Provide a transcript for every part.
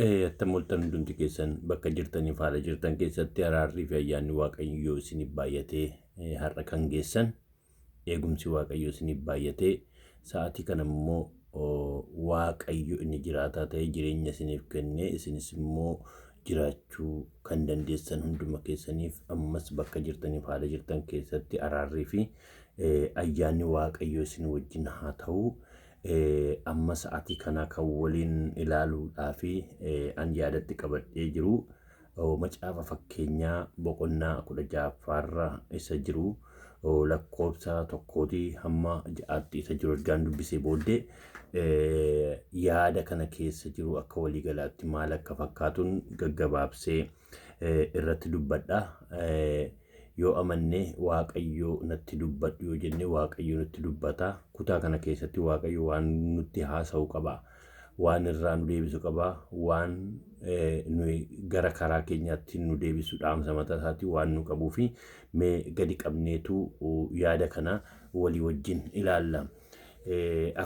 Attamoltan hundumti keessan bakka jirtanii faala jirtan keessatti araarrii fi ayyaanni waaqayyoo isiniif baay'atee har'a kan geessan eegumsi waaqayyoo isiniif baay'atee sa'aatii kana immoo waaqayyo inni jiraataa ta'e jireenya isiniif kennee isinis immoo jiraachuu kan dandeessan hunduma keessaniif ammas bakka jirtanii faala jirtan keessatti araarrii fi ayyaanni waaqayyoo isin wajjin haa ta'u. Amma sa'aatii kana kan waliin ilaaluudhaa fi an yaadatti qabadhee jiru macaafa fakkeenyaa boqonnaa 16 isa jiru lakkoofsa 1 hamma 6 isa jiru ergaan dubbisee booddee yaada kana keessa jiru akka waliigalaatti maal akka fakkaatuun gaggabaabsee irratti dubbadha. Yoo amanne waaqayyo natti dubbadhu yoo jenne waaqayyo natti dubbata. Kutaa kana keessatti waaqayyo waan nutti haasa'u qaba. Waan irraa nu deebisu qaba. Waan nuyi gara karaa keenyaatti nu deebisu dhaamsa mataa isaatti waan nu qabuu fi mee gadi qabneetu yaada kana walii wajjin ilaalla.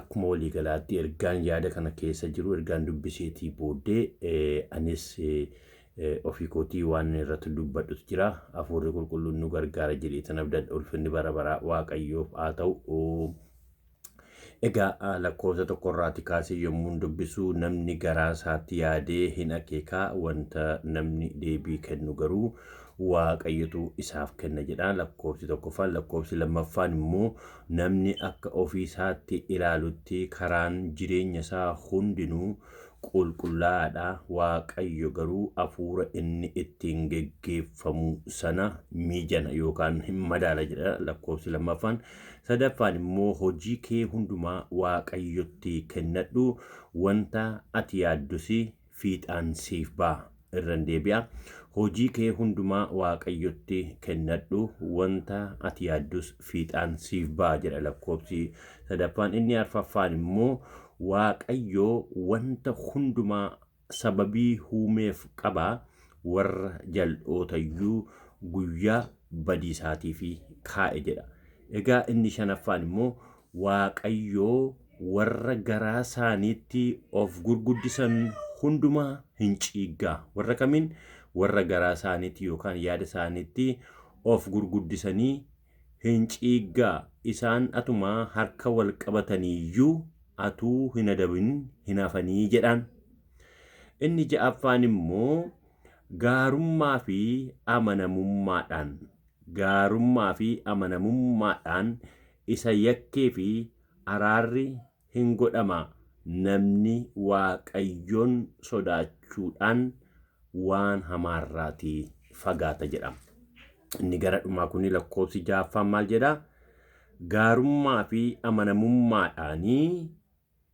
Akkuma walii galaatti ergaan yaada kana keessa jiru ergaan dubbiseetii booddee anis ofii kootii waan irratti dubbadhutu jira. Hafuurri qulqulluun nu gargaara jedhee tan abdadha. Ulfinni bara baraa waaqayyoof haa ta'u. Egaa lakkoofsa tokkorraati kaasee yommuu dubbisu namni garaa isaatti yaadee hin akeekaa wanta namni deebii kennu garuu waaqayyotu isaaf kenna jedha. Lakkoofsi tokkoffaan lakkoofsi lammaffaan immoo namni akka ofii isaatti ilaalutti karaan jireenya isaa hundinuu qulqullaa'aadha. Waaqayyo garuu hafuura inni ittiin geggeeffamu sana miijana yookaan hin madaala jedha lakkoofsi lammaffaan. Sadaffaan immoo hojii kee hundumaa waaqayyotti kennadhu wanta ati yaaddus fiixaan siif ba'a. Irran deebi'a. Hojii kee hundumaa waaqayyotti kennadhu wanta ati yaaddus fiixaan siif ba'a jedha lakkoofsi sadaffaan. Inni arfaffaan immoo waaqayyo wanta hundumaa sababii uumeef qaba warra jal'ootayyuu guyyaa badiisaatii fi kaa'e jedha. Egaa inni shanaffaan immoo waaqayyo warra garaa isaaniitti of gurguddisan hundumaa hin ciiggaa. Warra kamiin? Warra garaa isaaniitti yookaan yaada isaaniitti of gurguddisanii hin ciiggaa. Isaan atumaa harka wal qabataniiyyuu atuu hin adabin hin hafanii jedhaan. Inni ja'affaan immoo gaarummaa fi amanamummaadhaan isa yakkee fi araarri hin godhama. Namni waaqayyoon sodaachuudhaan waan hamaarraatii fagaata jedha. Inni gara dhumaa kuni lakkoofsi ja'affaan maal jedha? Gaarummaa fi amanamummaadhaanii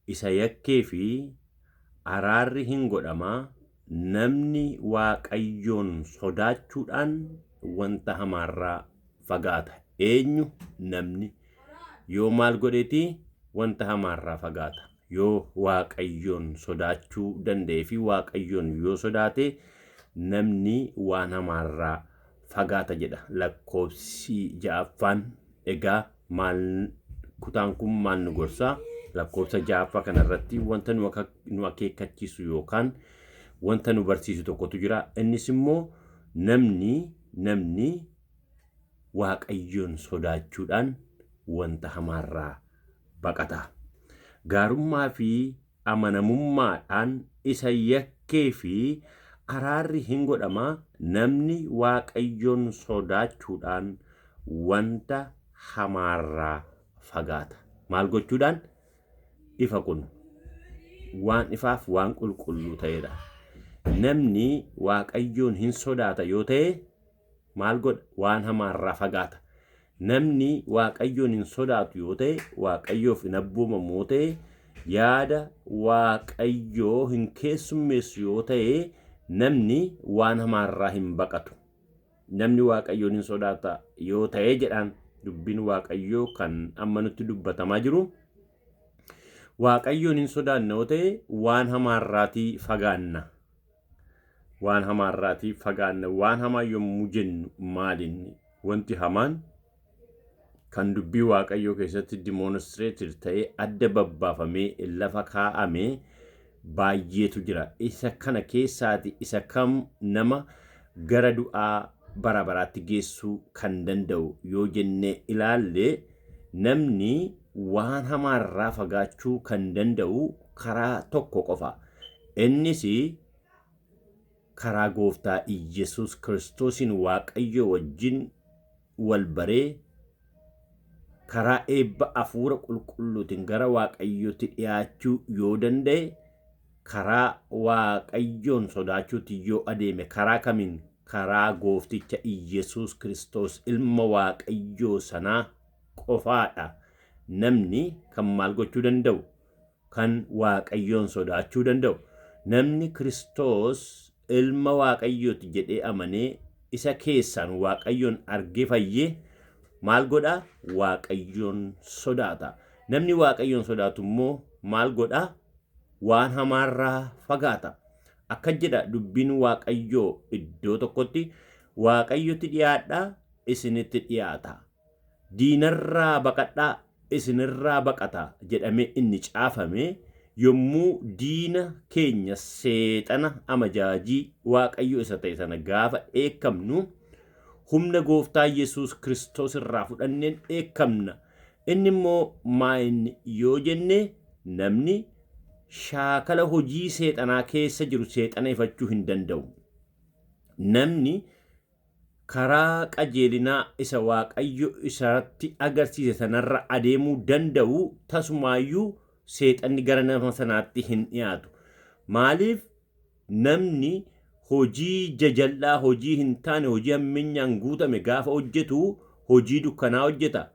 isa yakkee fi araarri hin godhama. Namni waaqayyoon sodaachuudhaan wanta hamaarraa fagaata. Eenyu? Namni yoo maal godheeti wanta hamaarraa fagaata. Yoo waaqayyoon sodaachuu danda'e fi waaqayyoon yoo sodaate namni waan hamaarraa fagaata jedha lakkoofsi ja'affaan. Egaa maal kutaan kun maal nu gorsa? Lakkoofsa ja'affaa kanarratti wanta nu akeekkachiisu yookaan wanta nu barsiisu tokkotu jira. Innis immoo namni waaqayyoon sodaachuudhaan wanta hamaarraa baqata. Gaarummaa fi amanamummaadhaan isa yakkee fi araarri hin godhama. Namni waaqayyoon sodaachuudhaan wanta hamaarraa fagaata. Maal gochuudhaan? Ifa kun waan ifaaf waan qulqulluu ta'edha. Namni waaqayyoon hin sodaata yoo ta'e maal godha? Waan hamaarraa fagaata. Namni waaqayyoon hin sodaatu yoo ta'e waaqayyoof hin abboomamu yoo ta'e yaada waaqayyoo hin keessummeessu yoo ta'e namni waan hamaarraa hin baqatu. Namni waaqayyoon hin sodaata yoo ta'e jedhaan dubbiin waaqayyoo kan amma nutti dubbatamaa jiru. Waaqayyoon hin sodaanne yoo ta'e waan hamaarraatii fagaanna. Waan hamaarraatii fagaanna. Waan hamaa yommuu jennu maalinni? Wanti hamaan kan dubbii waaqayyoo keessatti demonstrated ta'ee adda babbaafamee lafa kaa'amee baay'eetu jira. Isa kana keessaati isa kam nama gara du'aa bara baraatti geessuu kan danda'u yoo jennee ilaalle namni waan hamaarraa fagaachuu kan danda'u karaa tokko qofa. Innis karaa gooftaa Iyyasuus Kiristoosiin Waaqayyo wajjin wal baree karaa eebba hafuura qulqulluutiin gara Waaqayyotti dhiyaachuu yoo danda'e karaa Waaqayyoon sodaachuutti yoo adeeme karaa kamiin karaa goofticha Iyyasuus Kiristoos ilma Waaqayyoo sanaa qofaadha. Namni kan maal gochuu danda'u kan Waaqayyoon sodaachuu danda'u. Namni Kiristoos ilma Waaqayyooti jedhee amanee isa keessaan Waaqayyoon argee fayyee maal godha? Waaqayyoon sodaata. Namni Waaqayyoon sodaatu immoo maal godha? Waan hamaarraa fagaata. Akka jedha dubbiin Waaqayyoo iddoo tokkotti Waaqayyotti dhiyaadhaa isinitti dhiyaata. Diinarraa baqadhaa isinirraa baqata jedhamee inni caafame yommuu diina keenya seexana amajaajii Waaqayyo isa ta'e sana gaafa eekkamnu humna gooftaa Yesuus Kiristoos irraa fudhanneen eekkamna. Inni immoo maa'inni yoo jenne namni shaakala hojii seexanaa keessa jiru seexana ifachuu hin danda'u. Namni karaa qajeelinaa isa Waaqayyo isatti agarsiise sanarra adeemuu danda'u tasumaayyuu seexanni gara nama sanaatti hin dhiyaatu. Maaliif namni hojii jajallaa hojii hin taane hojii hammeenyaan guutame gaafa hojjetu hojii dukkanaa hojjeta.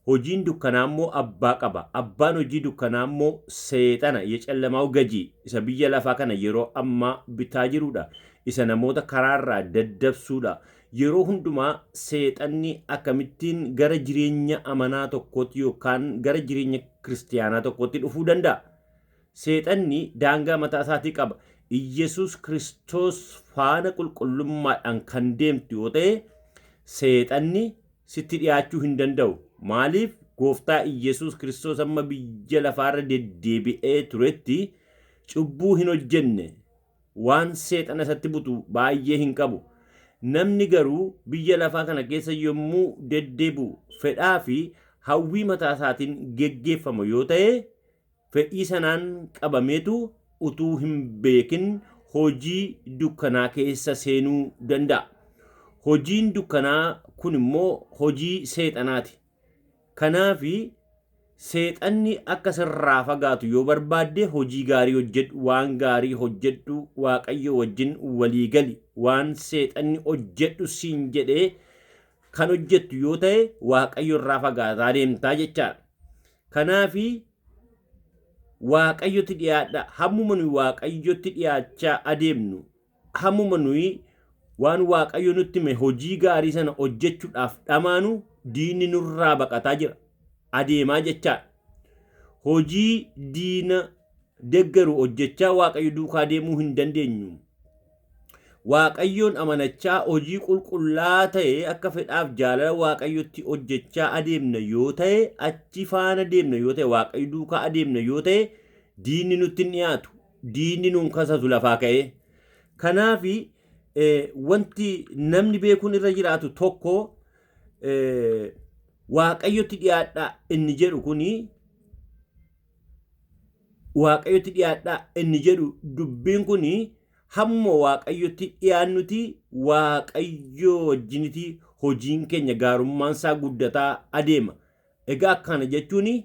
Hojiin dukkanaa immoo abbaa qaba. Abbaan hojii dukkanaa immoo seexana የጨለማው ገጂ isa biyya lafaa kana yeroo ammaa bitaa jirudha. Isa namoota karaarraa daddabsuudha. Yeroo hundumaa seexanni akkamittiin gara jireenya amanaa tokkootti yookaan gara jireenya kiristiyaanaa tokkootti dhufuu danda'a. Seexanni daangaa mataa isaatii qaba. Iyyasuus Kiristoos faana qulqullummaadhaan kan deemtu yoo ta'e seexanni sitti dhiyaachuu hin danda'u. Maaliif gooftaa Iyyasuus Kiristoos amma biyya lafaarra deddeebi'ee turetti cubbuu hin hojjenne waan seexana isatti butu baay'ee hin qabu. Namni garuu biyya lafaa kana keessa yommuu deddeebi'u fedhaa fi hawwii mataa isaatiin geggeeffama yoo ta'e fedhii sanaan qabameetu utuu hin beekin hojii dukkanaa keessa seenuu danda'a. Hojiin dukkanaa kun immoo hojii seexanaati. Kanaafi seexanni akka sirraa fagaatu yoo barbaadde hojii gaarii hojjedhu waan gaarii hojjedhu Waaqayyo wajjin walii gali waan seexanni hojjedhu siin jedhee kan hojjettu yoo ta'e Waaqayyo irraa fagaataa deemtaa jechaadha. Kanaafi Waaqayyotti dhiyaadha. Hammuma nuyi Waaqayyotti dhiyaachaa adeemnu hammuma nuyi waan Waaqayyo nutti hime hojii gaarii sana hojjechuudhaaf dhamaanu diinni nurraa baqataa jira adeemaa jechaadha. Hojii diina deggaru hojjechaa Waaqayyo duukaa deemuu hin dandeenyu. Waaqayyoon amanachaa hojii qulqullaa ta'e akka fedhaaf jaalala Waaqayyotti hojjechaa adeemna yoo ta'e achi faana deemna yoo ta'e Waaqayyo duukaa adeemna yoo ta'e diinni nutti hin dhiyaatu. Diinni nuun kasatu lafaa ka'ee. Kanaafi wanti namni beekuun irra jiraatu tokko Waaqayyotti dhiyaadhaa inni jedhu kuni Waaqayyotti dhiyaadhaa inni jedhu dubbiin kuni hamma Waaqayyotti dhiyaannuti Waaqayyo wajjiniti hojiin keenya gaarummaan isaa guddataa adeema. Egaa akkana jechuuni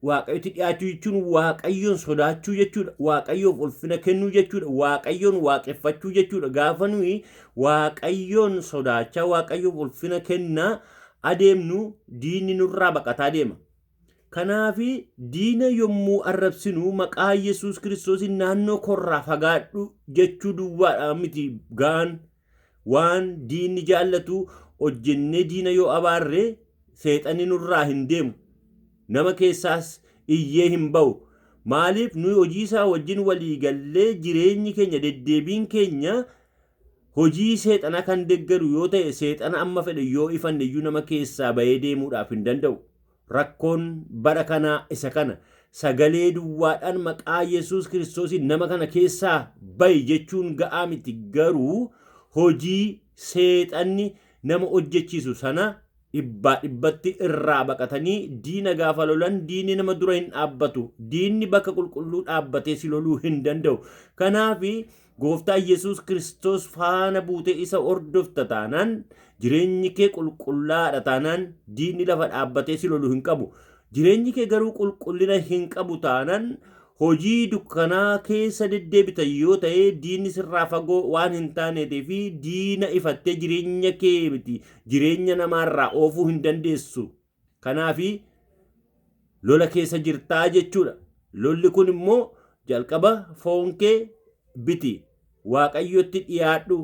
Waaqayyotti dhiyaachuu jechuun Waaqayyoon sodaachuu jechuudha. Waaqayyoof ulfina kennuu jechuudha. Waaqayyoon waaqeffachuu jechuudha. Gaafa nuyi Waaqayyoon sodaachaa Waaqayyoof ulfina kennaa adeemnu diinni nurraa baqataa deema. Kanaafi diina yommuu arrabsinu maqaa Yesuus Kiristoosiin naannoo korraa fagaadhu jechuu duwwaadha miti gaan waan diinni jaallatu hojjennee diina yoo abaarre seexanni nurraa hin deemu. Nama keessaas iyyee hin ba'u. Maaliif nuyi hojii isaa wajjin walii gallee jireenyi keenya deddeebiin keenya hojii seexana kan deggaru yoo ta'e seexana amma fedhe yoo ifanne iyyuu nama keessaa bahee deemuudhaaf hin danda'u. Rakkoon bara kanaa isa kana. sagalee duwwaadhaan maqaa Yesuus Kiristoosiin nama kana keessaa ba'i jechuun ga'aa miti. Garuu hojii seexanni nama hojjechiisu sana dhibbaa dhibbatti irraa baqatanii diina gaafa lolan diinni nama dura hin dhaabbatu. Diinni bakka qulqulluu dhaabbatee si loluu hin danda'u. Kanaaf gooftaa Yesuus Kiristoos faana buutee isa hordofta taanaan jireenyi kee qulqullaadha taanaan diinni lafa dhaabbatee si loluu hin qabu. Jireenyi kee garuu qulqullina hin qabu taanaan hojii dukkanaa keessa deddeebita yoo ta'e diinni sirraa fagoo waan hin taaneetii fi diina ifattee jireenya kee miti jireenya namaarraa oofuu hin dandeessu. Kanaaf lola keessa jirtaa jechuudha. Lolli kun immoo jalqaba foon kee biti. Waaqayyotti dhiyaadhu,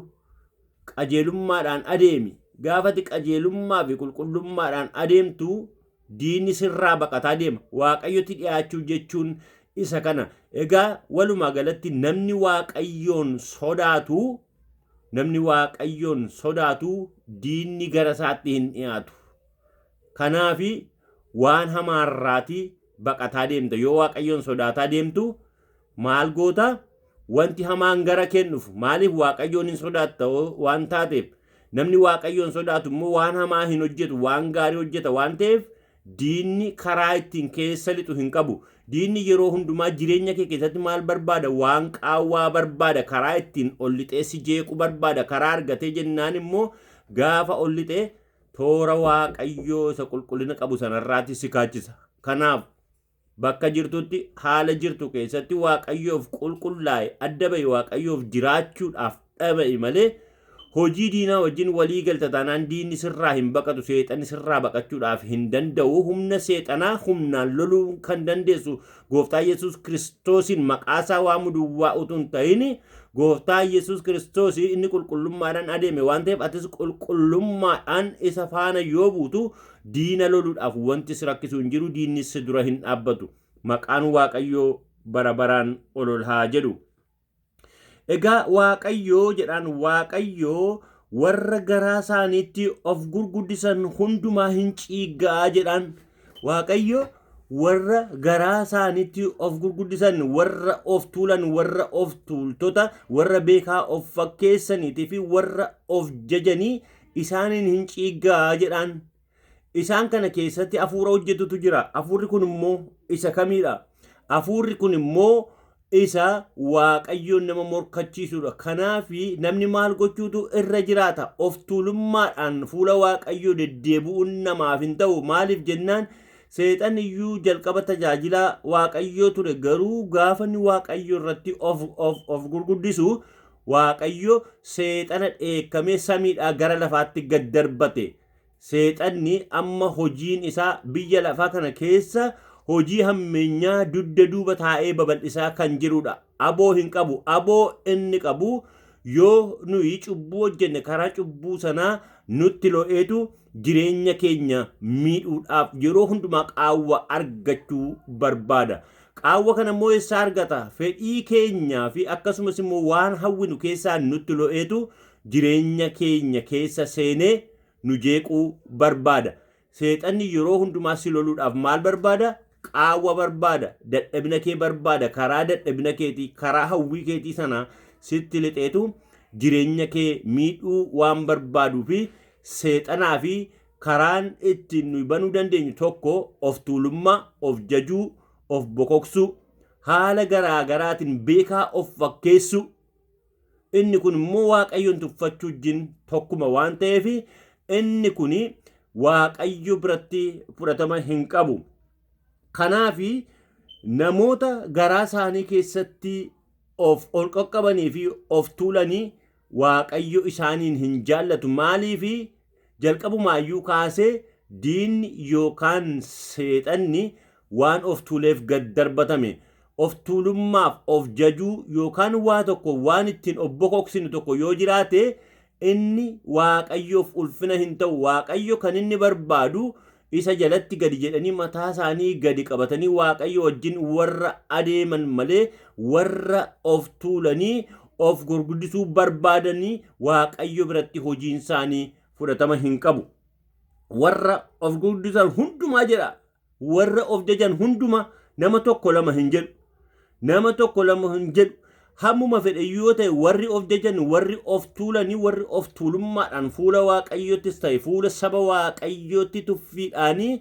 qajeelummaadhaan adeemi. Gaafati qajeelummaa fi qulqullummaadhaan adeemtu diinni sirraa baqataa deema. Waaqayyotti dhiyaachuu jechuun isa kana. Egaa walumaa galatti namni waaqayyoon sodaatu diinni gara isaatti hin dhiyaatu. Kanaaf waan hamaarraati baqataa deemta. Yoo waaqayyoon sodaataa deemtu maal goota? Wanti hamaan gara kennuuf maaliif waaqayyoon hin sodaatta waan taateef namni waaqayyoon sodaatu immoo waan hamaa hin hojjetu waan gaarii hojjeta waan ta'eef diinni karaa ittiin keessa lixu hin qabu. Diinni yeroo hundumaa jireenya kee keessatti maal barbaada? Waan qaawwaa barbaada. Karaa ittiin ol lixee si jeequ barbaada. Karaa argatee jennaan immoo gaafa ol lixee toora waaqayyoo isa qulqullina qabu sanarraati si kaachisa. Kanaaf bakka jirtutti haala jirtu keessatti waaqayyoof qulqullaa'e adda ba'i waaqayyoof jiraachuudhaaf dhaba'i malee hojii diinaa wajjin walii galta taanaan diinni sirraa hin baqatu. Seexanni sirraa baqachuudhaaf hin danda'u. Humna seexanaa humnaan loluu kan dandeessu gooftaa Yesuus Kiristoosiin maqaasaa waamu duwwaa utuu hin ta'in gooftaa Yesuus Kiristoos inni qulqullummaadhaan adeeme waan ta'eef atis qulqullummaadhaan isa faana yoo buutu diina loluudhaaf wanti si rakkisu hin jiru. Diinni si dura hin dhaabbatu. Maqaan waaqayyoo bara baraan ol haa jedhu. Egaa waaqayyoo jedhaan waaqayyoo warra garaa isaaniitti of gurguddisan hundumaa hin ciigaa jedhaan. Waaqayyo warra garaa isaaniitti of gurguddisan, warra of tuulan, warra of tuultota, warra beekaa of fakkeessaniitii fi warra of jajanii isaaniin hin ciigaa jedhaan. Isaan kana keessatti hafuura hojjetutu jira. Hafuurri kun immoo isa kamiidha? Hafuurri kun immoo isa waaqayyoon nama morkachiisudha. Kanaaf namni maal gochuutu irra jiraata? Of tuulummaadhaan fuula waaqayyoo deddeebi'uun namaaf hin ta'u. Maaliif jennaan seexan iyyuu jalqaba tajaajilaa waaqayyoo ture. Garuu gaafa inni waaqayyoo irratti of gurguddisu waaqayyo seexana dheekkamee samiidhaa gara lafaatti gad darbate. Seexanni amma hojiin isaa biyya lafaa kana keessa hojii hammeenyaa dugda duuba taa'ee babal'isaa kan jirudha. Aboo hin qabu. Aboo inni qabu yoo nuyi cubbuu hojjenne karaa cubbuu sanaa nutti lo'eetu jireenya keenya miidhuudhaaf yeroo hundumaa qaawwa argachuu barbaada. Qaawwa kana immoo eessaa argata? Fedhii keenyaa fi akkasumas immoo waan hawwinu keessaa nutti lo'eetu jireenya keenya keessa seenee nu jeequu barbaada. Seexanni yeroo hundumaa si loluudhaaf maal barbaada? Qaawwa barbaada. Dadhabina kee barbaada. Karaa dadhabina keetii, karaa hawwii keetii sana sitti lixeetu jireenya kee miidhuu waan barbaaduu fi seexanaa fi karaan ittiin nuyi banuu dandeenyu tokko of tuulummaa, of jajuu, of bokoksuu, haala garaa garaatiin beekaa of fakkeessu. Inni kun immoo waaqayyoon tuffachuu wajjin tokkuma waan ta'eef inni kun waaqayyo biratti fudhatama hin qabu. Kanaaf namoota garaa isaanii keessatti of ol qaqqabanii fi of tuulanii waaqayyo isaaniin hin jaallatu. Maaliif jalqabumaayyuu kaasee diinni yookaan seexanni waan of tuuleef gad darbatame. Of tuulummaaf of jajuu yookaan waa tokko waan ittiin of bokoksinu tokko yoo jiraate inni waaqayyoof ulfina hin ta'u. Waaqayyo kan inni barbaadu isa jalatti gadi jedhanii mataa isaanii gadi qabatanii waaqayyo wajjin warra adeeman malee warra of tuulanii of gurguddisuu barbaadanii waaqayyo biratti hojiin isaanii fudhatama hin qabu. Warra of gurguddisan hundumaa jedha. Warra of jajan hunduma nama tokko lama hin jedhu. Nama tokko lama hin jedhu. Hammuma fedhe yoo ta'e warri of jajan, warri of tuulanii, warri of tuulummaadhaan fuula waaqayyoottis ta'e fuula saba waaqayyootti tuffiidhaanii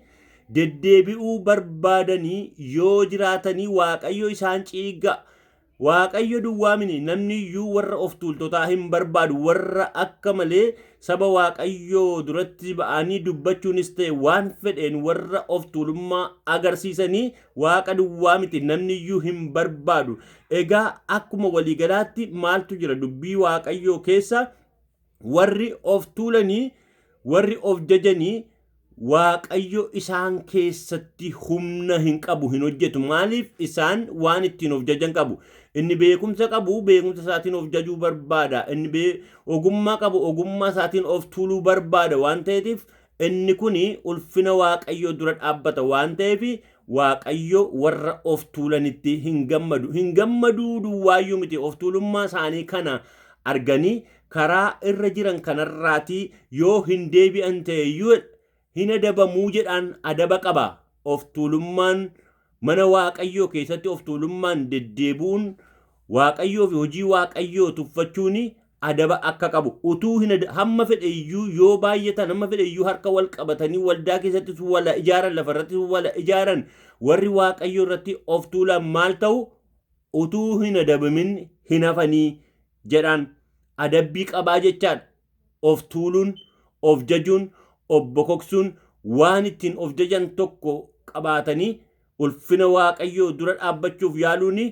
deddeebi'uu barbaadanii yoo jiraatanii waaqayyo isaan ciigga. Waaqayyo duwwaa miti namni iyyuu warra of tuultotaa hin barbaadu. Warra akka malee saba waaqayyoo duratti ba'anii dubbachuunis ta'e waan fedheen warra of tuulummaa agarsiisanii waaqa duwwaa miti namni iyyuu hin barbaadu. Egaa akkuma waliigalaatti maaltu jira dubbii waaqayyoo keessa? Warri of tuulanii, warri of jajanii waaqayyo isaan keessatti humna hin qabu, hin hojjetu. Maaliif? Isaan waan ittiin of jajan qabu. Inni beekumsa qabu, beekumsa isaatiin of jajuu barbaada. Inni ogummaa qabu, ogummaa isaatiin of tuuluu barbaada waan ta'eef inni kuni ulfina waaqayyoo dura dhaabbata waan ta'eef waaqayyo warra of tuulanitti hin gammadu. Hin gammaduu duwwaayyuu miti. Of tuulummaa isaanii kana arganii karaa irra jiran kanarraatii yoo hin deebi'an ta'e iyyuu hin adabamuu jedhaan adaba qaba. Of tuulummaan mana waaqayyoo keessatti of tuulummaan deddeebuun waaqayyoo fi hojii waaqayyoo tuffachuun adaba akka qabu. Utuu hamma fedhe iyyuu yoo baay'atan, hamma fedhe iyyuu harka wal qabatanii waldaa keessatti wala ijaaran, lafarratti wala ijaaran, warri waaqayyoo irratti of tuulan maal ta'u? Utuu hin adabamin hin hafanii jedhaan adabbii qabaa jechaadha. Of tuuluun, of jajuun, of bokoksuun waan ittiin of jajan tokko qabaatanii ulfina waaqayyoo dura dhaabbachuuf yaaluun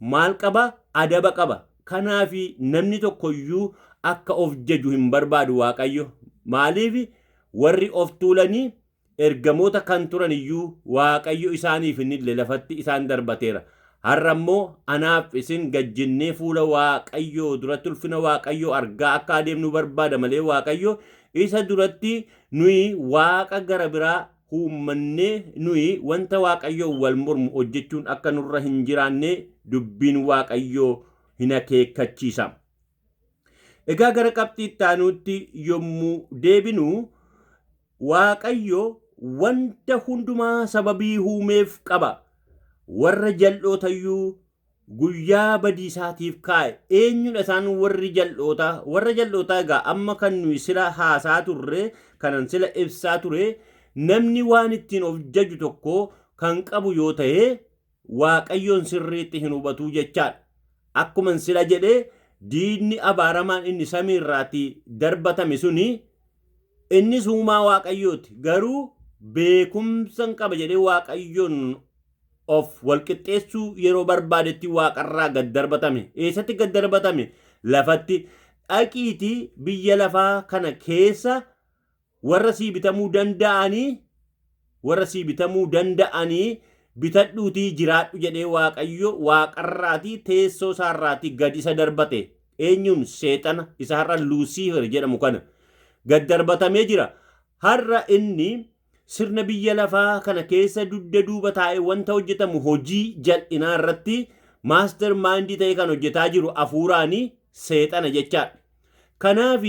maal qaba? Adaba qaba. Kanaaf namni tokko iyyuu akka of jaju hin barbaadu waaqayyo. Maaliif? Warri of tuulanii ergamoota kan turan iyyuu waaqayyo isaaniif inni lafatti isaan darbateera. Har'a immoo anaaf isin gajjinnee fuula waaqayyoo duratti ulfina waaqayyoo argaa akka adeemnu barbaada malee waaqayyo isa duratti nuyi waaqa gara biraa uummannee nuyi wanta waaqayyoo wal mormu hojjechuun akka nurra hin jiraanne dubbiin waaqayyoo hin akeekkachiisa. Egaa gara qabxii itti aanutti yommuu deebinu waaqayyo wanta hundumaa sababii uumeef qaba. Warra jal'ootayyuu guyyaa badiisaatiif kaa'e. Eenyudha isaan warri jal'ootaa? Warra jal'ootaa egaa amma kan nuyi sila haasaa turre, kanan sila ibsaa ture, namni waan ittiin of jaju tokko kan qabu yoo ta'e waaqayyoon sirriitti hin hubatu jechaadha. Akkuma sila jedhee diinni abaaramaan inni samiirraatii darbatame suni innis uumaa waaqayyooti. Garuu beekumsan qaba jedhee waaqayyoon of walqixxeessuu yeroo barbaadetti waaqarraa gad darbatame. Eessatti gad darbatame? Lafatti. Dhaqiitii biyya lafaa kana keessa warra sii bitamuu danda'anii bitadhuutii jiraadhu jedhee waaqayyo waaqarraatii teessoo isaarraatii gad isa darbate. Eenyuun? Seexana isa har'a Luusiifer jedhamu kana gad darbatamee jira. Har'a inni sirna biyya lafaa kana keessa dugda duuba taa'e wanta hojjetamu hojii jal'inaa irratti maaster maayindii ta'e kan hojjetaa jiru hafuuraanii seexana jechaadha. Kanaaf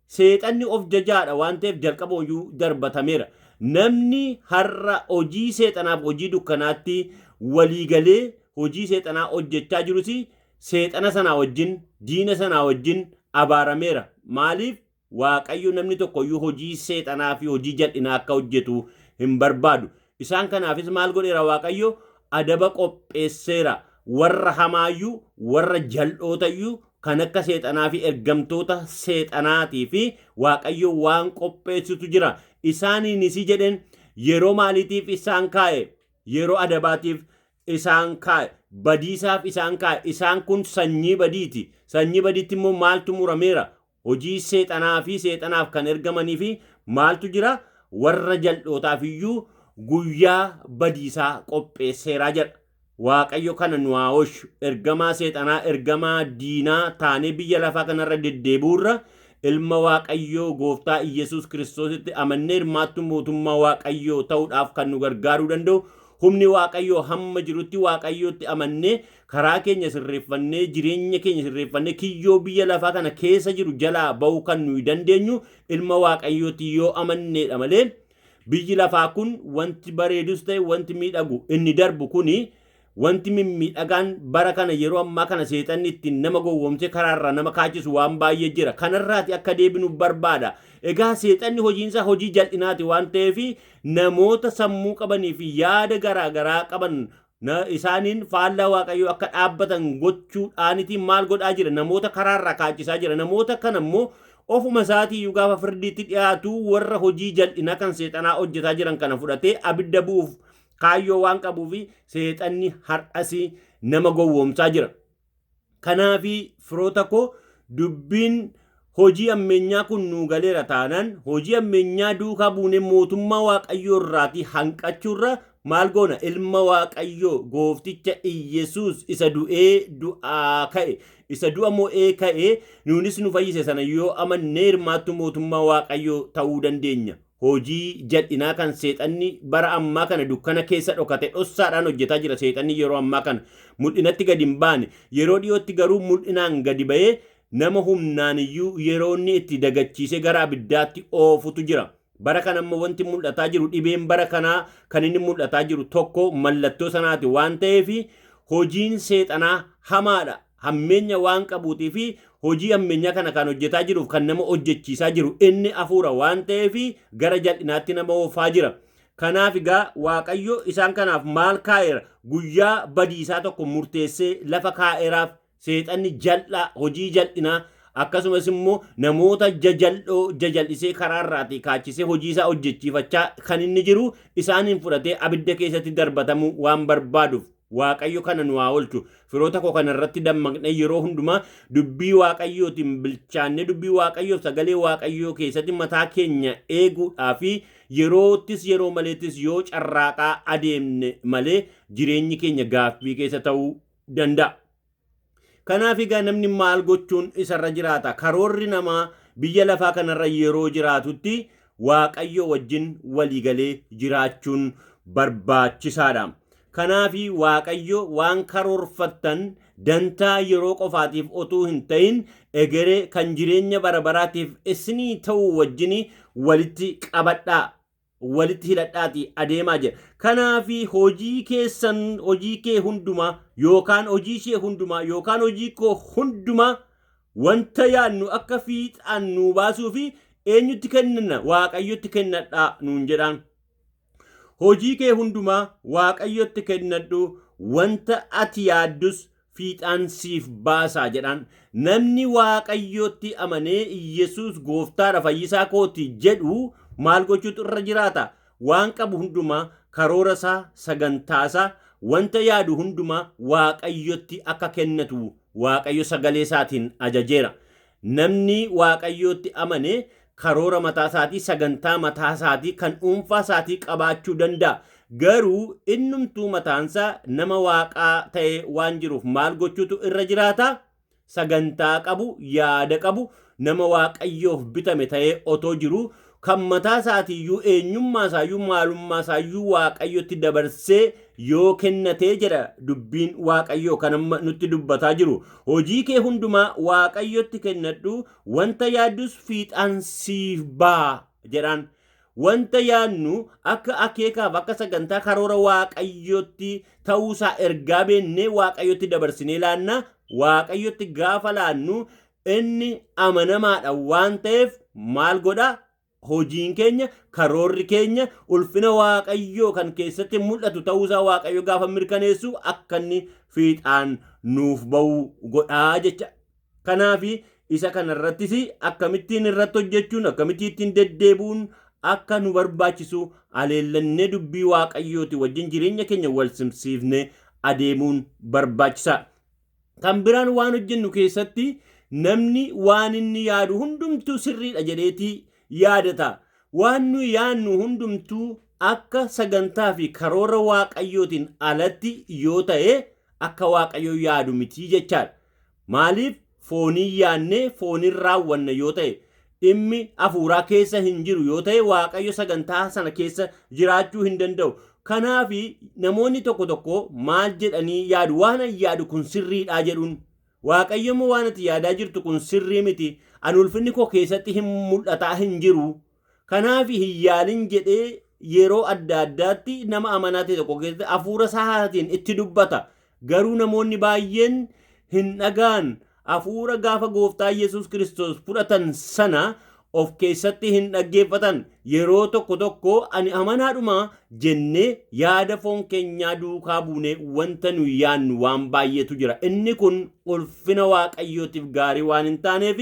seexanni of jajaadha waan ta'eef jalqaba hojii darbatameera. Namni har'a hojii seexanaaf hojii dukkanaatti waliigalee hojii seexanaa hojjechaa jirus seexana sanaa wajjin, diina sanaa wajjin abaarameera. Maaliif? Waaqayyo namni tokkoyyuu hojii seexanaa fi hojii jal'inaa akka hojjetu hin barbaadu. Isaan kanaafis maal godheera waaqayyo? Adaba qopheesseera. Warra hamaayyuu, warra jal'ootayyuu kan akka seexanaa fi ergamtoota seexanaatii fi waaqayyo waan qopheessitu jira. Isaaniinis jedhen yeroo maaliitiif isaan kaa'e? Yeroo adabaatiif isaan kaa'e. Badiisaaf isaan kaa'e. Isaan kun sanyii badiiti. Sanyii badiitti immoo maaltu murameera? Hojii seexanaa fi seexanaaf kan ergamanii fi maaltu jira? Warra jal'ootaaf iyyuu guyyaa badiisaa qopheesseeraa jedha. Waaqayyo kana nu haa oolchu. Ergamaa seexanaa, ergamaa diinaa taanee biyya lafaa kanarra deddeebi'urra ilma waaqayyoo gooftaa Iyyasuus Kiristoositti amannee hirmaattuu mootummaa waaqayyoo ta'uudhaaf kan nu gargaaruu danda'u humni waaqayyoo hamma jirutti waaqayyootti amannee karaa keenya sirreeffannee jireenya keenya sirreeffannee kiyyoo biyya lafaa kana keessa jiru jalaa ba'uu kan nuyi dandeenyu ilma waaqayyooti yoo amanneedha malee biyyi lafaa kun wanti bareedus ta'e wanti miidhagu inni darbu kuni wanti mimmiidhagaan bara kana yeroo ammaa kana seexanni ittiin nama gowwoomsee karaarraa nama kaachisu waan baay'ee jira. Kanarraati akka deebinu barbaada. Egaa seexanni hojiinsaa hojii jal'inaati waan ta'eef namoota sammuu qabanii fi yaada garaagaraa qaban isaaniin faallaa waaqayyoo akka dhaabbatan gochuudhaanitiin maal godhaa jira? Namoota karaarraa kaachisaa jira. Namoota kana immoo ofuma isaatii gaafa firdiitti dhiyaatu warra hojii jal'inaa kan seexanaa hojjetaa jiran kana fudhatee abidda bu'uuf kaayyoo waan qabuufi seexanni har'asi nama gowwoomsaa jira. Kanaafi firoota koo dubbiin hojii ammeenyaa kun nuu galeera taanaan hojii ammeenyaa duukaa buunee mootummaa waaqayyoo irraatii hanqachuurra maal goona? Ilma waaqayyoo goofticha Iyesuus isa du'ee du'aa ka'e isa du'a mo'ee ka'e nuunis nu fayyise sana yoo amannee hirmaattu mootummaa waaqayyoo ta'uu dandeenya. Hojii jal'inaa kan seexanni bara ammaa kana dukkana keessa dhokate dhossaadhaan hojjetaa jira. Seexanni yeroo ammaa kana mul'inatti gadi hin baane, yeroo dhiyootti garuu mul'inaan gadi ba'ee nama humnaan iyyuu yeroo inni itti dagachiisee gara abiddaatti oofutu jira. Bara kana ammoo wanti mul'ataa jiru, dhibeen bara kanaa kan inni mul'ataa jiru tokko mallattoo sanaati waan ta'eef hojiin seexanaa hamaadha. Hammeenya waan qabuutii fi hojii hammeenyaa kana kan hojjetaa jiruuf kan nama hojjechiisaa jiru inni hafuura waan ta'eef gara jal'inaatti nama oofaa jira. Kanaaf egaa waaqayyo isaan kanaaf maal kaa'eera? Guyyaa badiisaa tokko murteessee lafa kaa'eeraaf. Seexanni jal'aa hojii jal'inaa akkasumas immoo namoota jajal'isee karaarraatii kaachisee hojii isaa hojjechiifachaa kan inni jiru isaaniin fudhatee abidda keessatti darbatamu waan barbaaduuf. Waaqayyo kana nu haa oolchu. Firoota koo kanarratti dammaqnee yeroo hundumaa dubbii waaqayyootiin bilchaannee dubbii waaqayyoof sagalee waaqayyoo keessatti mataa keenya eeguudhaa fi yeroottis yeroo maleettis yoo carraaqaa adeemne malee jireenyi keenya gaaffii keessa ta'uu danda'a. Kanaaf egaa namni maal gochuun isarra jiraata? Karoorri namaa biyya lafaa kanarra yeroo jiraatutti waaqayyo wajjin waliigalee jiraachuun barbaachisaadha. Kanaafi waaqayyo waan karoorfattan dantaa yeroo qofaatiif otuu hin ta'in egeree kan jireenya barabaraatiif isinii ta'uu wajjin walitti qabadhaa, walitti hidhadhaatii adeemaa jira. Kanaafi hojii keessan, hojii kee hundumaa yookaan hojii ishee hundumaa yookaan hojii koo hundumaa wanta yaadnu akka fiixaan nuu baasuu fi eenyutti kennina? Waaqayyotti kennadhaa nuun jedhaan. Hojii kee hundumaa waaqayyotti kennadhu, wanta ati yaaddus fiixaan siif baasaa jedhaan. Namni waaqayyotti amanee Iyesuus gooftaadha fayyisaa kooti jedhu maal gochuutu irra jiraata? Waan qabu hundumaa karoora isaa, sagantaa isaa, wanta yaadu hundumaa waaqayyotti akka kennatu waaqayyo sagalee isaatiin ajajeera. Namni waaqayyotti amanee karoora mataa isaatii, sagantaa mataa isaatii, kan dhuunfaa isaatii qabaachuu danda'a. Garuu innumtuu mataansaa nama waaqaa ta'e waan jiruuf maal gochuutu irra jiraata? Sagantaa qabu, yaada qabu, nama waaqayyoof bitame ta'ee otoo jiru kan mataa isaatiiyyuu eenyummaa isaayyuu maalummaa isaayyuu waaqayyotti dabarsee yoo kennatee jedha dubbiin waaqayyoo kan amma nutti dubbataa jiru. Hojii kee hundumaa waaqayyotti kennadhu, wanta yaaddus fiixaan siif baa jedhaan. Wanta yaadnu akka akeekaaf akka sagantaa karoora waaqayyotti ta'uusaa ergaa beennee waaqayyotti dabarsinee laanna. Waaqayyotti gaafa laannu inni amanamaadha waan ta'eef maal godha? Hojiin keenya, karoorri keenya ulfina waaqayyoo kan keessatti mul'atu ta'uusaa waaqayyo gaafa mirkaneessu akka inni fiixaan nuuf ba'u godhaa jecha. Kanaafi isa kanarrattis akkamittiin irratti hojjechuun, akkamittiin deddeebuun akka nu barbaachisu aleellannee dubbii waaqayyooti wajjin jireenya keenya wal simsiifnee adeemuun barbaachisaadha. Kan biraan waan hojjennu keessatti namni waan inni yaadu hundumtuu sirriidha jedheetii yaadata. Waan nu yaadnu hundumtuu akka sagantaa fi karoora waaqayyootiin alatti yoo ta'e akka waaqayyoo yaadu miti jechaadha. Maaliif foonii yaadnee fooniin raawwanna yoo ta'e, dhimmi hafuuraa keessa hin jiru yoo ta'e waaqayyo sagantaa sana keessa jiraachuu hin danda'u. Kanaafi namoonni tokko tokko maal jedhanii yaadu? Waan yaadu kun sirriidha jedhuun. Waaqayyo immoo waan ati yaadaa jirtu kun sirrii miti, ani ulfinni koo keessatti hin mul'ataa hin jiru. Kanaafi hin yaadin jedhee yeroo adda addaatti nama amanaa ta'e tokko keessatti hafuura isaatiin itti dubbata. Garuu namoonni baay'een hin dhagaan hafuura gaafa gooftaa Yesuus Kiristoos fudhatan sana of keessatti hin dhaggeeffatan. Yeroo tokko tokko ani amanaadhuma jennee yaada foon keenyaa duukaa buunee wanta nu yaannu waan baay'eetu jira. Inni kun ulfina Waaqayyootiif gaarii waan hin taaneef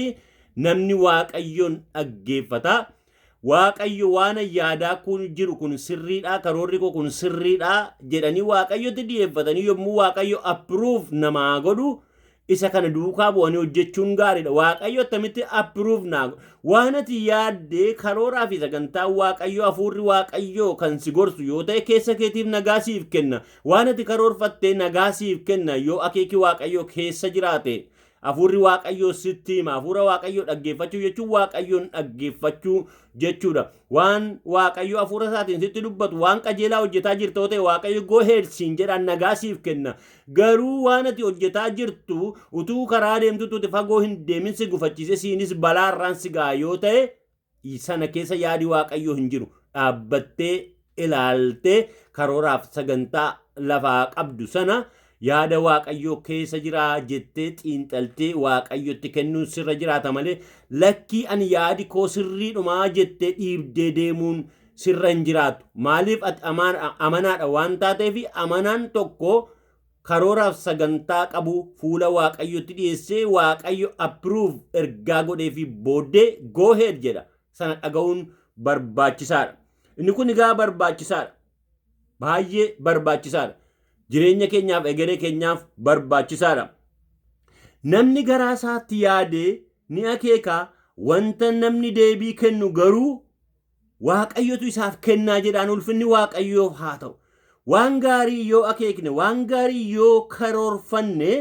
namni Waaqayyoon dhaggeeffata. Waaqayyo waan yaadaa kun jiru kun sirriidha, karoorri koo kun sirriidha jedhanii Waaqayyotti dhiyeeffatanii yommuu Waaqayyo approve namaa godhu isa kana duukaa bu'anii hojjechuun gaariidha. Waaqayyo attamitti approve naa waan ati yaaddee karooraa fi sagantaa Waaqayyo hafuurri Waaqayyo kan si gorsu yoo ta'e keessa keetiif nagaa siif kenna. Waan ati karoorfattee nagaa siif kenna yoo akeeki Waaqayyo keessa jiraate. Hafuurri Waaqayyo sitti hima. Hafuura Waaqayyo dhaggeeffachuu jechuun Waaqayyoon dhaggeeffachuu jechuudha. Waan Waaqayyo hafuura isaatiin sitti dubbatu waan qajeelaa hojjetaa jirtu ta'e Waaqayyo go ahead siin jedhaan nagaa siif kenna. Garuu waan ati hojjetaa jirtu utuu karaa deemtutti fagoo hin deemin si gufachiise siinis balaarraan si ga'a yoo ta'e sana keessa yaadi Waaqayyo hin jiru. Dhaabbattee ilaaltee karooraaf sagantaa lafaa qabdu sana yaada Waaqayyo keessa jira jettee xiinxaltee Waaqayyotti kennuun sirra jiraata malee lakkii ani yaadi koo sirriidhumaa jettee dhiibdee deemuun sirra hin jiraatu. Maaliif ati amanaadha waan taateef amanaan tokko karooraaf sagantaa qabu fuula Waaqayyotti dhiyeessee Waaqayyo approve ergaa godhee fi booddee go ahead jedha. Sana dhaga'uun barbaachisaadha. Inni kun egaa barbaachisaadha. Baay'ee barbaachisaadha. Jireenya keenyaaf egeree keenyaaf barbaachisaadha. Namni garaa isaatti yaadee ni akeeka wanta namni deebii kennu garuu Waaqayyotu isaaf kennaa jedhaan ulfinni Waaqayyoof haa ta'u. Waan gaarii yoo akeekne waan gaarii yoo karoorfanne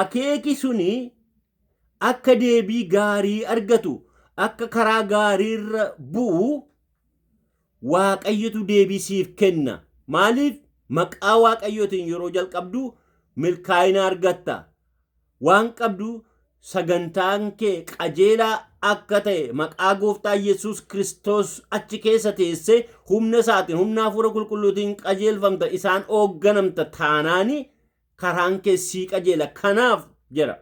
akeeki suni akka deebii gaarii argatu akka karaa gaariirra bu'u Waaqayyotu deebii siif kenna. Maaliif? Maqaa Waaqayyootiin yeroo jalqabdu milkaa'ina argatta. Waan qabdu sagantaan kee qajeelaa akka ta'e maqaa gooftaa Yesuus Kiristoos achi keessa teessee humna isaatiin humna hafuura qulqulluutiin qajeelfamta isaan hoogganamta taanaani karaan kee sii qajeela. Kanaaf jira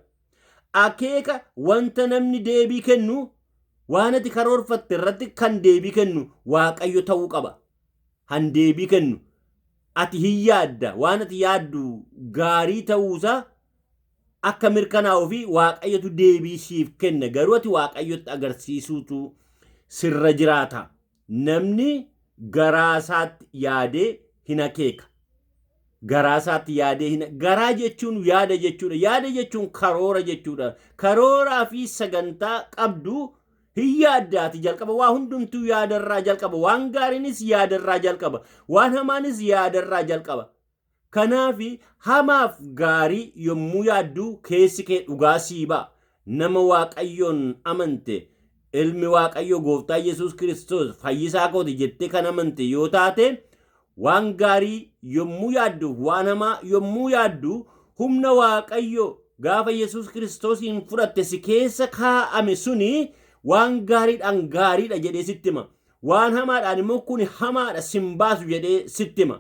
akeeka wanta namni deebii kennu waan ati karoorfatte irratti kan deebii kennu Waaqayyo ta'uu qaba. Han deebii kennu ati hin yaadda waan ati yaaddu gaarii ta'uusaa akka mirkanaa'uu fi Waaqayyotu deebii siif kenna. Garuu ati Waaqayyotti agarsiisuutu sirra jiraata. Namni garaa isaatti yaadee hin akeeka. Garaa isaatti yaadee hin garaa jechuun yaada jechuudha. Yaada jechuun karoora jechuudha. Karooraa fi sagantaa qabdu hin yaaddaati jalqaba. Waa hundumtuu yaadarraa jalqaba. Waan gaariinis yaadarraa jalqaba. Waan hamaanis yaadarraa jalqaba. Kanaaf hamaaf gaarii yommuu yaaddu keessi kee dhugaa sii ba'a. Nama Waaqayyoon amante ilmi Waaqayyo gooftaa Yesuus Kiristoos fayyisaa kooti jettee kan amante yoo taate waan gaarii yommuu yaaddu waan hamaa yommuu yaaddu humna Waaqayyo gaafa Yesuus Kiristoosiin fudhatte si keessa kaa'ame suni waan gaariidhaan gaariidha jedhee sitti hima. Waan hamaadhaan immoo kun hamaadha sin baasu jedhee sitti hima.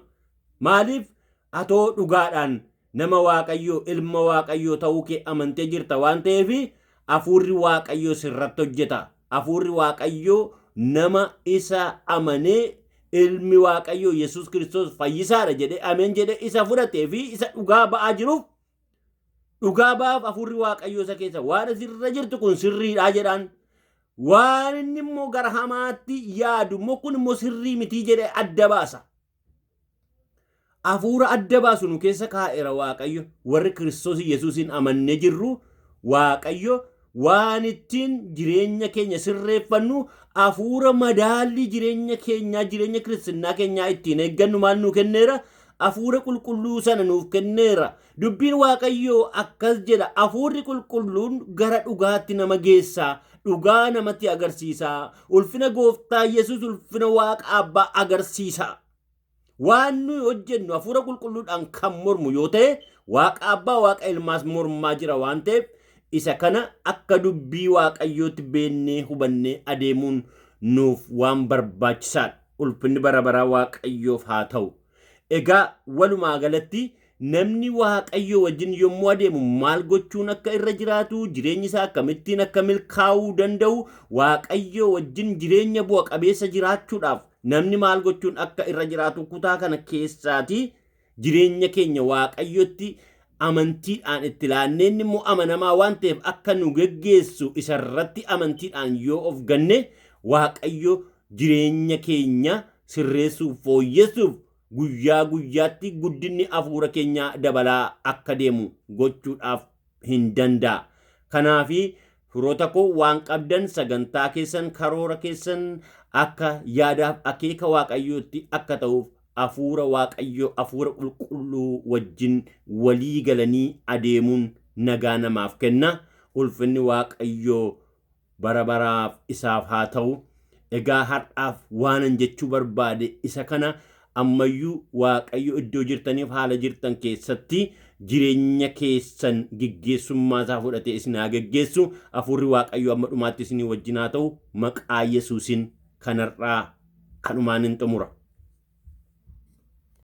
Maaliif? Atoo dhugaadhaan nama Waaqayyoo ilma Waaqayyoo ta'uu kee amantee jirta waan ta'eef hafuurri Waaqayyoo sirratti hojjeta. Hafuurri Waaqayyoo nama isa amanee ilmi Waaqayyoo Yesuus Kiristoos fayyisaadha jedhee ameen jedhee isa fudhatee fi isa dhugaa ba'aa jiruuf dhugaa ba'aaf hafuurri Waaqayyoo isa keessa waan asirra jirtu kun sirriidha jedhaan. Waan inni immoo gara hamaatti yaadu immoo kun immoo sirrii mitii jedhee adda baasa. Hafuura adda baasu nu keessa kaa'eera Waaqayyo. Warri Kiristoos Yesuusiin amannee jirru Waaqayyo waan ittiin jireenya keenya sirreeffannu hafuura madaalli jireenya keenyaa jireenya kiristinnaa keenyaa ittiin eeggannu maal nu kenneera? Hafuura qulqulluu sana nuuf kenneera. Dubbiin Waaqayyoo akkas jedha. Hafuurri qulqulluun gara dhugaatti nama geessaa. Dhugaa namatti agarsiisaa. Ulfina gooftaa Yesuus ulfina Waaqa Abbaa agarsiisaa. Waan nuyi hojjennu hafuura qulqulluudhaan kan mormu yoo ta'e Waaqa Abbaa Waaqa Ilmaas mormaa jira waan ta'eef isa kana akka dubbii Waaqayyootti beennee hubannee adeemuun nuuf waan barbaachisaadha. ulfinni bara baraa waaqayyoof haa ta'u. Egaa walumaa galatti namni waaqayyo wajjin yommuu adeemu maal gochuun akka irra jiraatu jireenyi isaa akkamittiin akka milkaa'uu danda'u waaqayyo wajjin jireenya bu'a qabeessa jiraachuudhaaf namni maal gochuun akka irra jiraatu kutaa kana keessaati jireenya keenya waaqayyotti amantiidhaan itti laanneen immoo amanamaa waan ta'eef akka nu geggeessu isarratti amantiidhaan yoo of ganne waaqayyo jireenya keenya sirreessuuf fooyyessuuf guyyaa guyyaatti guddinni afuura keenya dabalaa akka deemu gochuudhaaf hin danda'a. Kanaafi firoota koo waan qabdan sagantaa keessan karoora keessan akka yaadaaf akeeka waaqayyootti akka ta'uuf afuura waaqayyoo afuura qulqulluu wajjin walii galanii adeemuun nagaa namaaf kenna. Ulfinni waaqayyoo bara baraaf isaaf haa ta'u. Egaa har'aaf waanan jechuu barbaade isa kana ammayyuu waaqayyo iddoo jirtaniif haala jirtan keessatti jireenya keessan geggeessummaa isaa fudhatee isin haa geggeessu. Afuurri waaqayyo amma dhumaatti isinii wajjin haa ta'u. Maqaa Yesuusiin kanarraa kanumaan hin xumura.